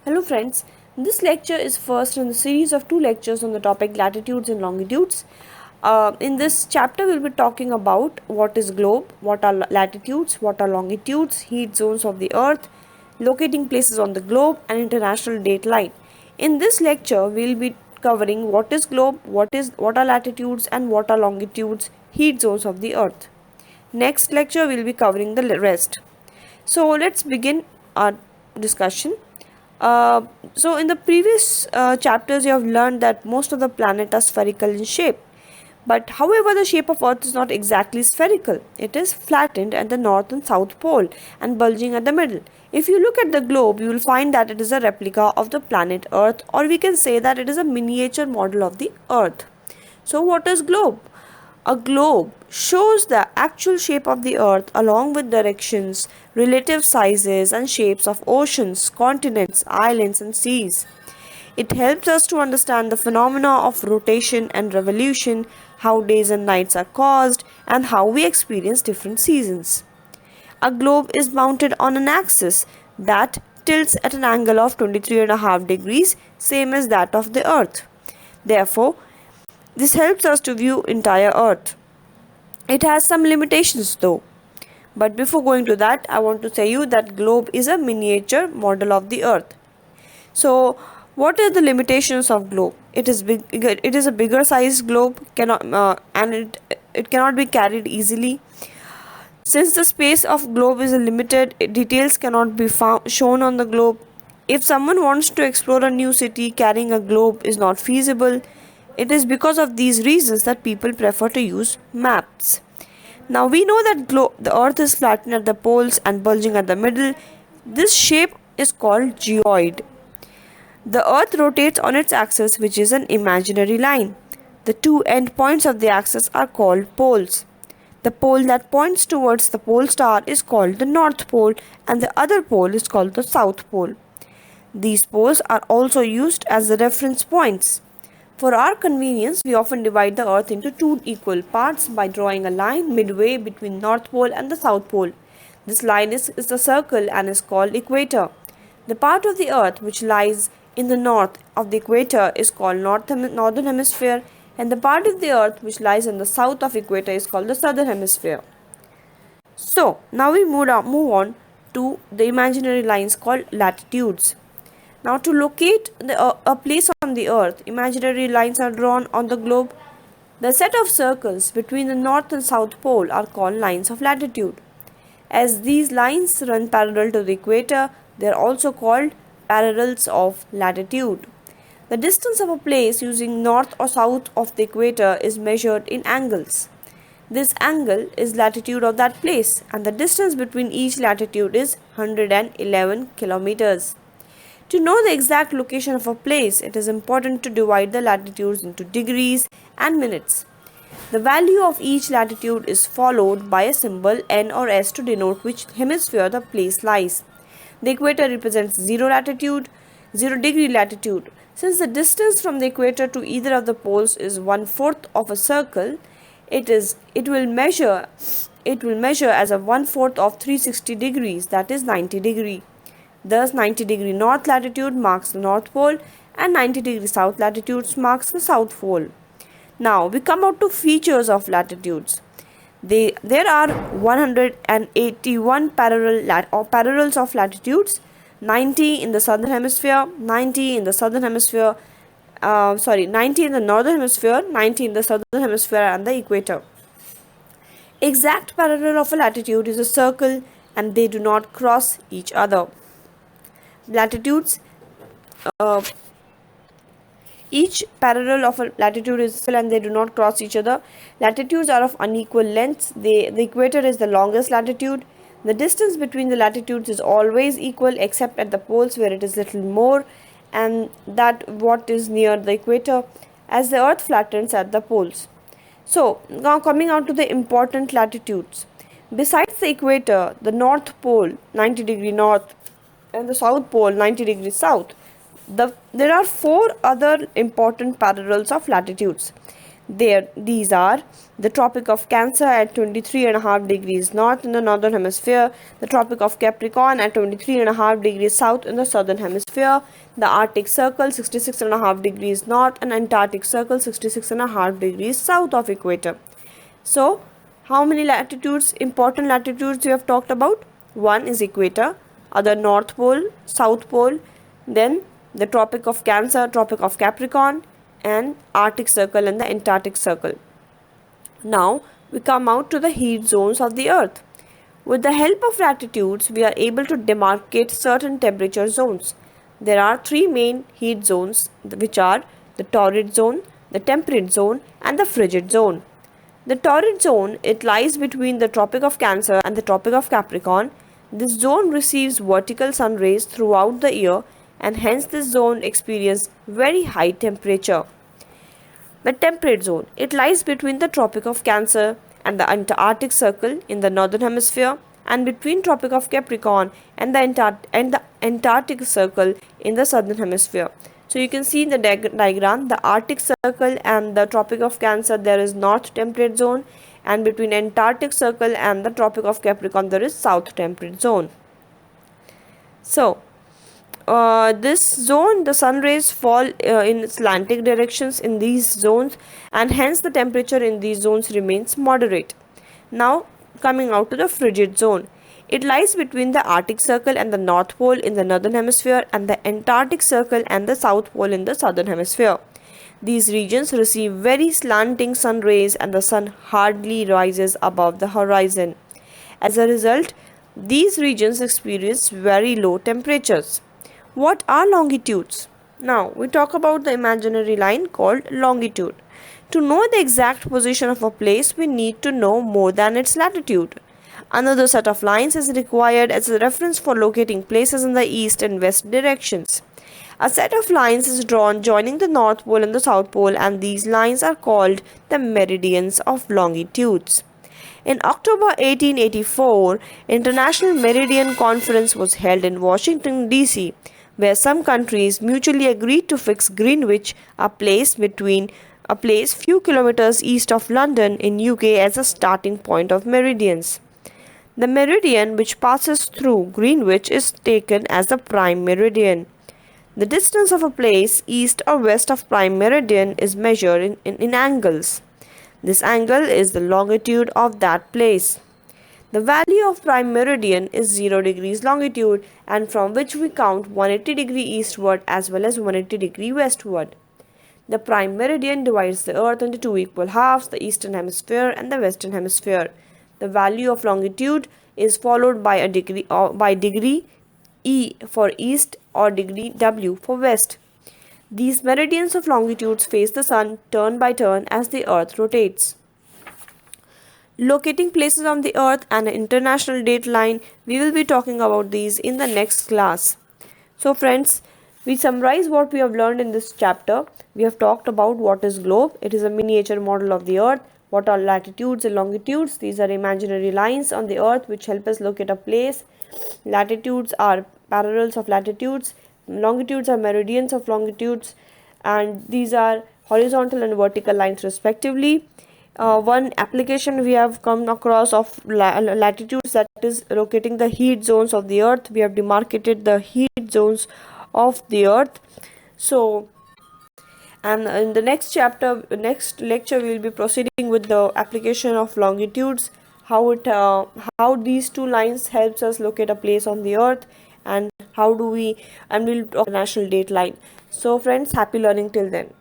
Hello friends, this lecture is first in the series of two lectures on the topic latitudes and longitudes. In this chapter we'll be talking about what is globe, what are latitudes, what are longitudes, heat zones of the earth, locating places on the globe and international date line. In this lecture we'll be covering what is globe, what are latitudes and what are longitudes, heat zones of the earth. Next lecture we'll be covering the rest. So let's begin our discussion. So in the previous chapters you have learned that most of the planet are spherical in shape, but however the shape of earth is not exactly spherical. It is flattened at the north and south pole and bulging at the middle. If you look at the globe, you will find that it is a replica of the planet earth, or we can say that it is a miniature model of the earth. So what is globe? A globe shows the actual shape of the earth along with directions, relative sizes and shapes of oceans, continents, islands and seas. It helps us to understand the phenomena of rotation and revolution, how days and nights are caused, and how we experience different seasons. A globe is mounted on an axis that tilts at an angle of 23.5 degrees, same as that of the earth. Therefore, this helps us to view entire earth. It has some limitations though. But before going to that, I want to say you that globe is a miniature model of the earth. So, what are the limitations of globe? It is big. It is a bigger size globe, it cannot be carried easily. Since the space of globe is limited, details cannot be shown on the globe. If someone wants to explore a new city, carrying a globe is not feasible. It is because of these reasons that people prefer to use maps. Now we know that the earth is flattened at the poles and bulging at the middle. This shape is called geoid. The earth rotates on its axis, which is an imaginary line. The two end points of the axis are called poles. The pole that points towards the pole star is called the North Pole and the other pole is called the South Pole. These poles are also used as the reference points. For our convenience, we often divide the earth into two equal parts by drawing a line midway between North Pole and the South Pole. This line is a circle and is called equator. The part of the earth which lies in the north of the equator is called northern hemisphere, and the part of the earth which lies in the south of equator is called the southern hemisphere. So, now we move on to the imaginary lines called latitudes. Now to locate a place on the earth, imaginary lines are drawn on the globe. The set of circles between the north and south pole are called lines of latitude. As these lines run parallel to the equator, they are also called parallels of latitude. The distance of a place using north or south of the equator is measured in angles. This angle is latitude of that place, and the distance between each latitude is 111 kilometers. To know the exact location of a place, it is important to divide the latitudes into degrees and minutes. The value of each latitude is followed by a symbol N or S to denote which hemisphere the place lies. The equator represents 0 latitude, 0 degree latitude. Since the distance from the equator to either of the poles is 1/4 of a circle, it will measure as a 1/4 of 360 degrees, that is 90 degree. Thus 90 degree north latitude marks the North Pole and 90 degree south latitude marks the South Pole. Now we come out to features of latitudes. There are 181 parallels of latitudes, 90 in the southern hemisphere, 90 in the northern hemisphere, 90 in the southern hemisphere and the equator. Exact parallel of a latitude is a circle and they do not cross each other. Latitudes, each parallel of a latitude is and they do not cross each other. Latitudes are of unequal lengths. The equator is the longest latitude. The distance between the latitudes is always equal except at the poles where it is little more, and that what is near the equator, as the earth flattens at the poles. So now coming on to the important latitudes. Besides the equator, the North Pole 90 degree north and the South Pole 90 degrees south, there are 4 other important parallels of latitudes. These are the Tropic of Cancer at 23.5 degrees north in the northern hemisphere, the Tropic of Capricorn at 23.5 degrees south in the southern hemisphere, the Arctic Circle 66.5 degrees north, and Antarctic Circle 66.5 degrees south of equator. So, how many latitudes, important latitudes we have talked about? One is equator, other North Pole, South Pole, then the Tropic of Cancer, Tropic of Capricorn, and Arctic Circle and the Antarctic Circle. Now we come out to the heat zones of the Earth. With the help of latitudes, we are able to demarcate certain temperature zones. There are three main heat zones, which are the torrid zone, the temperate zone, and the frigid zone. The torrid zone, it lies between the Tropic of Cancer and the Tropic of Capricorn. This zone receives vertical sun rays throughout the year, and hence this zone experiences very high temperature. The temperate zone, it lies between the Tropic of Cancer and the Antarctic Circle in the northern hemisphere, and between Tropic of Capricorn and the Antarctic Circle in the southern hemisphere. So you can see in the diagram, the Arctic Circle and the Tropic of Cancer, there is north temperate zone, and between Antarctic Circle and the Tropic of Capricorn there is south temperate zone. So this zone, the sun rays fall in slanting directions in these zones, and hence the temperature in these zones remains moderate. Now coming out to the frigid zone, it lies between the Arctic Circle and the North Pole in the northern hemisphere, and the Antarctic Circle and the South Pole in the southern hemisphere. These regions receive very slanting sun rays, and the sun hardly rises above the horizon. As a result, these regions experience very low temperatures. What are longitudes? Now we talk about the imaginary line called longitude. To know the exact position of a place, we need to know more than its latitude. Another set of lines is required as a reference for locating places in the east and west directions. A set of lines is drawn joining the North Pole and the South Pole, and these lines are called the meridians of longitudes. In October 1884, International Meridian Conference was held in Washington, D.C., where some countries mutually agreed to fix Greenwich, a place few kilometers east of London in UK, as a starting point of meridians. The meridian which passes through Greenwich is taken as the prime meridian. The distance of a place east or west of prime meridian is measured in angles. This angle is the longitude of that place. The value of prime meridian is 0 degrees longitude, and from which we count 180 degree eastward as well as 180 degree westward. The prime meridian divides the earth into two equal halves, the eastern hemisphere and the western hemisphere. The value of longitude is followed by degree E for east or degree W for west. These meridians of longitudes face the sun turn by turn as the earth rotates. Locating places on the earth and an international date line, we will be talking about these in the next class. So friends, we summarize what we have learned in this chapter. We have talked about what is globe. It is a miniature model of the earth. What are latitudes and longitudes? These are imaginary lines on the earth which help us locate a place. Latitudes are parallels of latitudes. Longitudes are meridians of longitudes, and these are horizontal and vertical lines respectively. One application we have come across of latitudes, that is locating the heat zones of the earth. We have demarcated the heat zones of the earth. So, and in the next lecture we will be proceeding with the application of longitudes, how these two lines helps us locate a place on the earth, and we'll talk national date line. So friends, happy learning till then.